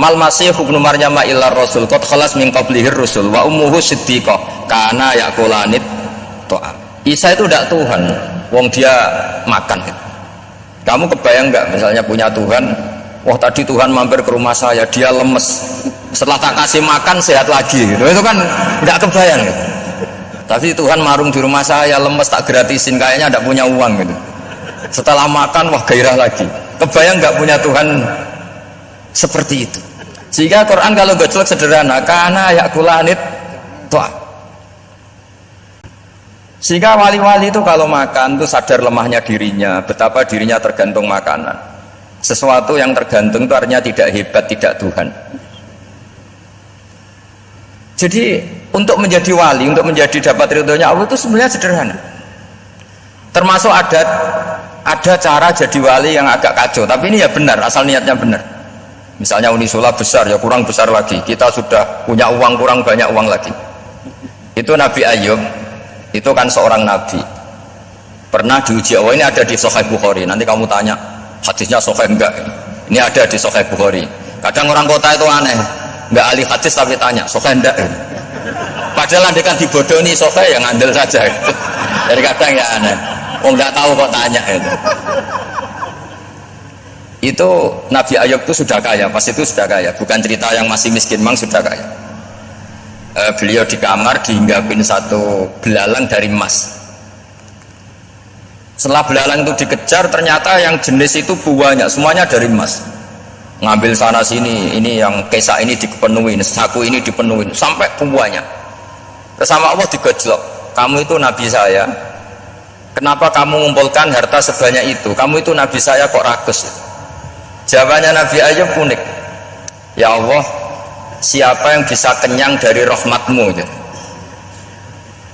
Mal masih ibnu Maryam illa rasul qad khalas min qablihir rusul wa ummuhu siddiqah kana yaqulanit to'am. Isa itu tidak Tuhan, wong dia makan. Kamu kebayang nggak misalnya punya Tuhan, wah tadi Tuhan mampir ke rumah saya, dia lemes, setelah tak kasih makan sehat lagi gitu. Itu kan nggak kebayang gitu. Tapi Tuhan marung di rumah saya, lemes tak gratisin, kayaknya tidak punya uang gitu. Setelah makan wah gairah lagi. Kebayang nggak punya Tuhan seperti itu. Sehingga Quran kalau gojlok sederhana, karena yakulanit toa. Sehingga wali-wali itu kalau makan itu sadar lemahnya dirinya, betapa dirinya tergantung makanan. Sesuatu yang tergantung itu artinya tidak hebat, tidak Tuhan. Jadi untuk menjadi wali, untuk menjadi dapat ridhonya Allah itu sebenarnya sederhana. Termasuk ada cara jadi wali yang agak kacau, tapi ini ya benar, asal niatnya benar. Misalnya Unisula besar, ya kurang besar lagi. Kita sudah punya uang, kurang banyak uang lagi. Itu Nabi Ayub, itu kan seorang nabi. Pernah diuji Allah, ini ada di Sahih Bukhari. Nanti kamu tanya, hadisnya Sahih enggak? Ini ada di Sahih Bukhari. Kadang orang kota itu aneh, enggak ahli hadis tapi tanya, Sahih enggak? Padahal nanti kan dibodohi Sahih, yang ngandel saja. Jadi kadang ya aneh. Oh enggak tahu kok tanya itu. Itu Nabi Ayub itu sudah kaya, pas itu sudah kaya, bukan cerita yang masih miskin, memang sudah kaya. Beliau di kamar dihinggapin satu belalang dari emas. Setelah belalang itu dikejar, ternyata yang jenis itu buahnya semuanya dari emas. Ngambil sana sini, ini yang kesak ini dipenuhin, saku ini dipenuhin, sampai buahnya. Sama Allah digojlok, kamu itu nabi saya, kenapa kamu mengumpulkan harta sebanyak itu? Kamu itu nabi saya kok rakus? Jawabannya Nabi Ayub unik. Ya Allah, siapa yang bisa kenyang dari rahmatmu?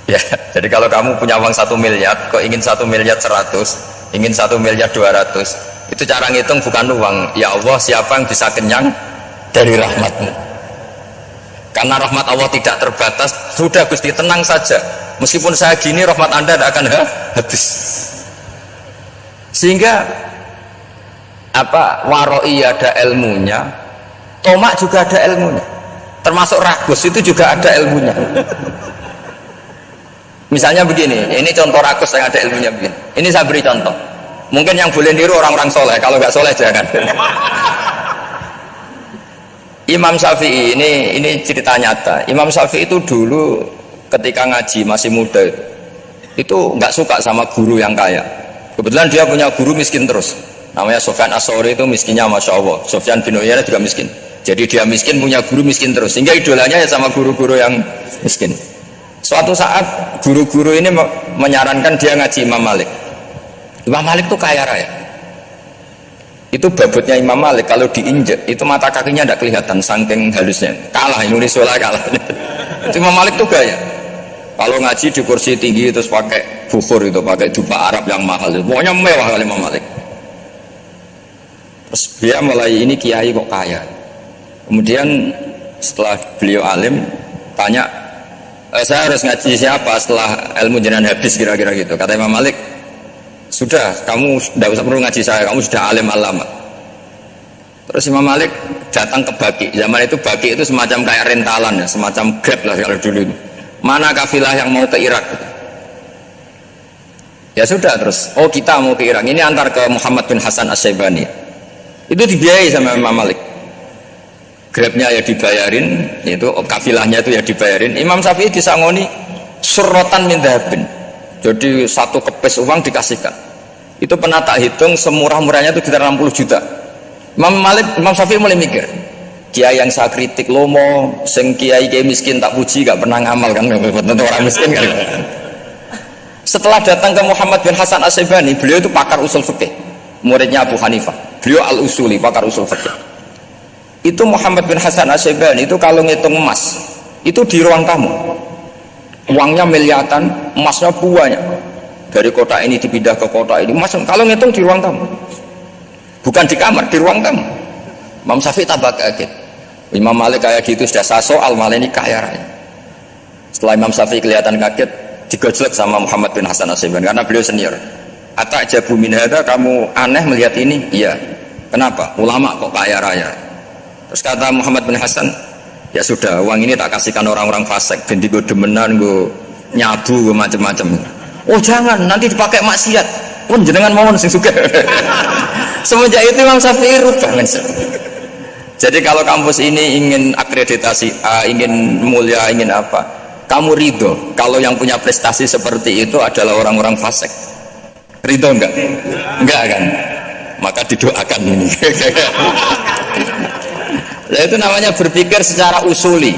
Ya, jadi kalau kamu punya uang 1 miliar, kok ingin 1 miliar 100, ingin 1 miliar 200, itu cara ngitung bukan uang. Ya Allah, siapa yang bisa kenyang dari rahmatmu? Karena rahmat Allah tidak terbatas. Sudah Gusti, tenang saja. Meskipun saya gini, rahmat Anda tidak akan habis. Sehingga waroi ada ilmunya, tomak juga ada ilmunya, termasuk ragus itu juga ada ilmunya. Misalnya begini, ini contoh ragus yang ada ilmunya begini. Ini saya beri contoh, mungkin yang boleh niru orang-orang soleh, kalau nggak soleh jangan. Imam Syafi'i, ini cerita nyata. Imam Syafi'i itu dulu ketika ngaji masih muda itu nggak suka sama guru yang kaya. Kebetulan dia punya guru miskin terus, namanya Sufyan As-Tsauri, itu miskinnya Masya Allah. Sufyan bin Uyainah juga miskin, jadi dia miskin punya guru miskin terus, sehingga idolanya ya sama guru-guru yang miskin. Suatu saat guru-guru ini menyarankan dia ngaji Imam Malik. Imam Malik itu kaya raya, itu babutnya Imam Malik kalau diinjek itu mata kakinya tidak kelihatan saking halusnya, kalah Indonesia kalah. Itu Imam Malik tuh gaya, kalau ngaji di kursi tinggi terus pakai bukhur, itu pakai jubah Arab yang mahal, pokoknya mewah kali Imam Malik. Terus dia mulai, ini kiai kok kaya. Kemudian setelah beliau alim tanya, saya harus ngaji siapa setelah ilmu jenengan habis, kira-kira gitu. Kata Imam Malik, sudah, kamu tidak usah perlu ngaji saya, kamu sudah alim alamat. Terus Imam Malik datang ke Baki. Zaman itu Baki itu semacam kayak rentalan ya, semacam Grab lah kalau dulu itu. Mana kafilah yang mau ke Irak? Ya sudah, terus oh kita mau ke Irak, ini antar ke Muhammad bin Hasan As-Syaibani. Itu dibiayai sama Imam Malik. Grabnya ya dibayarin, itu kafilahnya itu ya dibayarin. Imam Syafi'i disangoni surrotan min dhahabin, jadi satu kepes uang dikasihkan. Itu pernah tak hitung semurah-murahnya itu sekitar 60 juta. Imam Syafi'i mulai mikir, kiai yang saya kritik lomo, sing kiai miskin tak puji, gak pernah ngamal kan, tentu orang miskin kan. Setelah datang ke Muhammad bin Hasan As-Syaibani, beliau itu pakar usul fikih, muridnya Abu Hanifah. Beliau al-usuli, pakar usul fikih. Itu Muhammad bin Hasan As-Syaibani itu kalau ngitung emas itu di ruang tamu, uangnya miliaran, emasnya banyak, dari kota ini dipindah ke kota ini, emas kalau ngitung di ruang tamu, bukan di kamar, di ruang tamu. Imam Syafi'i tambah kaget, Imam Malik kayak gitu sudah saya soal, malah ini kaya raya. Setelah Imam Syafi'i kelihatan kaget, digojlek sama Muhammad bin Hasan As-Syaibani karena beliau senior. Atajabu min hadza, kamu aneh melihat ini? Iya. Kenapa? Ulama kok kaya raya. Terus kata Muhammad bin Hasan, ya sudah, uang ini tak kasihkan orang-orang fasik, ganti gue demenan, gue nyabu, gue macam-macam. Oh jangan, nanti dipakai maksiat. Oh jenengan mohon sing suka. Semenjak itu Imam Syafi'i rubah. Jadi kalau kampus ini ingin akreditasi A, ingin mulia, ingin apa, kamu ridho kalau yang punya prestasi seperti itu adalah orang-orang fasik? Ridho enggak? Enggak kan? Maka didoakan ini. Nah, itu namanya berpikir secara usuli.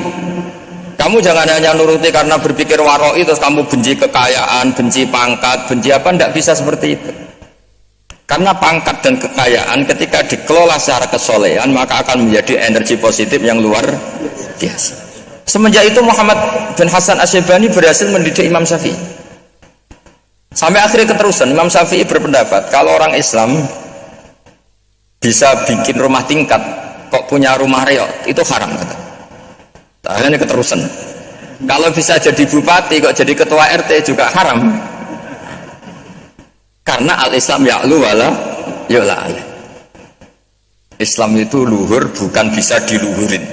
Kamu jangan hanya nuruti karena berpikir waroi terus kamu benci kekayaan, benci pangkat, benci apa, enggak bisa seperti itu. Karena pangkat dan kekayaan ketika dikelola secara kesolehan maka akan menjadi energi positif yang luar biasa. Semenjak itu Muhammad bin Hasan Asy-Syaibani berhasil mendidik Imam Syafi'i. Sampai akhirnya keterusan Imam Syafi'i berpendapat kalau orang Islam bisa bikin rumah tingkat kok punya rumah reot itu haram kata. Akhirnya keterusan. Kalau bisa jadi bupati kok jadi ketua RT juga haram. Karena al-Islam ya'lu wala yu'la alaih. Islam itu luhur bukan bisa diluhurin.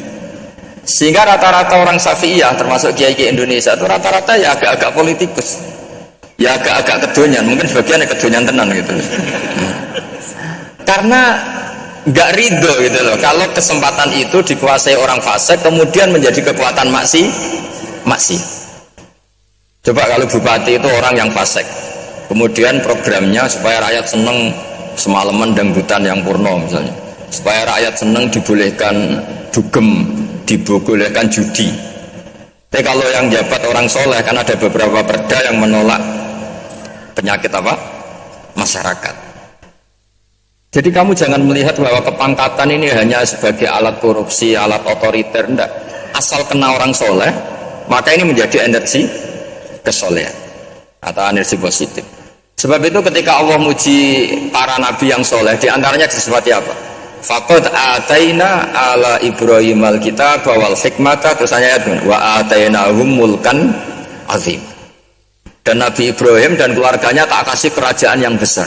Sehingga rata-rata orang Syafi'iyah termasuk kiai-kiai Indonesia itu rata-rata ya agak-agak politikus. Ya agak-agak kedonyan, mungkin sebagian ya kedonyan tenan gitu. Karena nggak ridho gitu loh. Kalau kesempatan itu dikuasai orang fasik kemudian menjadi kekuatan maksi. Coba kalau bupati itu orang yang fasik. Kemudian programnya supaya rakyat seneng semalaman dangdutan yang purno misalnya, supaya rakyat seneng dibolehkan dugem, dibolehkan judi. Tapi kalau yang jabat orang soleh kan ada beberapa perda yang menolak penyakit apa? Masyarakat. Jadi kamu jangan melihat bahwa kepangkatan ini hanya sebagai alat korupsi, alat otoriter, enggak. Asal kena orang soleh, maka ini menjadi energi kesolehan atau energi positif. Sebab itu ketika Allah muji para nabi yang soleh, diantaranya seperti apa? Faqad ataina ala Ibrahim al-kitab wal hikmata, terusannya wa atainahum mulkan azim. Dan Nabi Ibrahim dan keluarganya tak kasih kerajaan yang besar.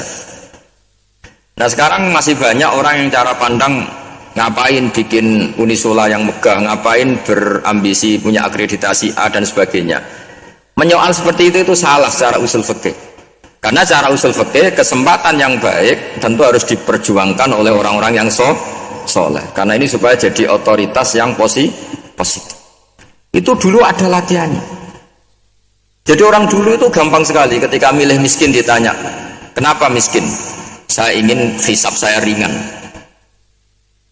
Nah sekarang masih banyak orang yang cara pandang ngapain bikin Unisula yang megah, ngapain berambisi punya akreditasi A dan sebagainya. Menyoal seperti itu salah secara usul fikih. Karena cara usul fikih kesempatan yang baik tentu harus diperjuangkan oleh orang-orang yang soleh. Karena ini supaya jadi otoritas yang positif. Itu dulu ada latihannya. Jadi orang dulu itu gampang sekali ketika milih miskin ditanya, kenapa miskin? Saya ingin hisab saya ringan.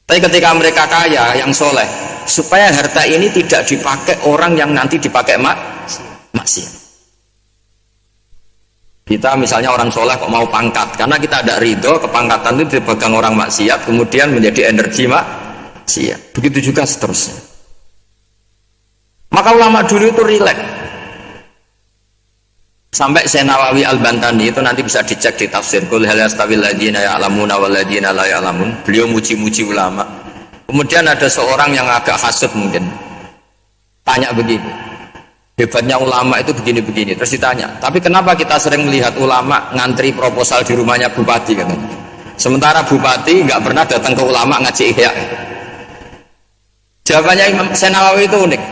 Tapi ketika mereka kaya yang soleh, supaya harta ini tidak dipakai orang yang nanti dipakai maksiat. Kita misalnya orang soleh kok mau pangkat, karena kita ada ridho kepangkatan itu dipegang orang maksiat, kemudian menjadi energi maksiat. Begitu juga seterusnya. Maka ulama dulu itu rileks. Sampai Syekh Nawawi Al-Bantani itu nanti bisa dicek di tafsir Qul hal yastawil ladzina ya'lamuna wal ladzina la ya'lamun. Beliau muji-muji ulama. Kemudian ada seorang yang agak hasud mungkin. Tanya begini. Hebatnya ulama itu begini-begini. Terus ditanya, tapi kenapa kita sering melihat ulama ngantri proposal di rumahnya bupati katanya. Sementara bupati nggak pernah datang ke ulama ngaji ihya. Jawabannya Imam Syekh Nawawi itu unik.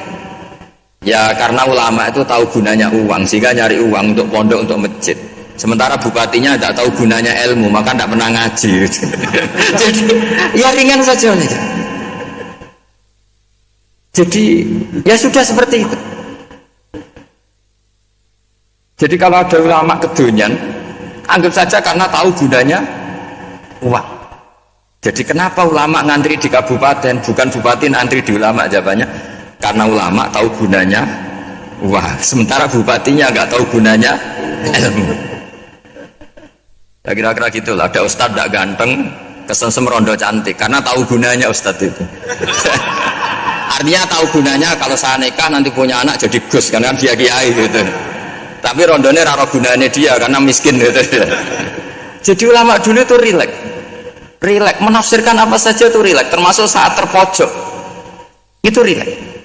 Ya karena ulama itu tahu gunanya uang, sehingga nyari uang untuk pondok, untuk masjid. Sementara bupatinya tidak tahu gunanya ilmu, maka tidak pernah ngaji. Jadi ya ringan saja. Jadi ya sudah seperti itu. Jadi kalau ada ulama kedonyan, anggap saja karena tahu gunanya uang. Jadi kenapa ulama ngantri di kabupaten, bukan bupati ngantri di ulama? Jawabannya karena ulama tahu gunanya uang, sementara bupatinya nggak tahu gunanya ilmu. Ya kira-kira gitulah. Ada ustadz tidak ganteng, kesensem rondo cantik, karena tahu gunanya ustadz itu. Artinya tahu gunanya kalau saya nikah nanti punya anak jadi gus, karena dia kiai gitu. Tapi rondone raro gunanya dia karena miskin gitu. Jadi ulama dulu itu rileks menafsirkan apa saja itu rileks, termasuk saat terpojok itu rileks.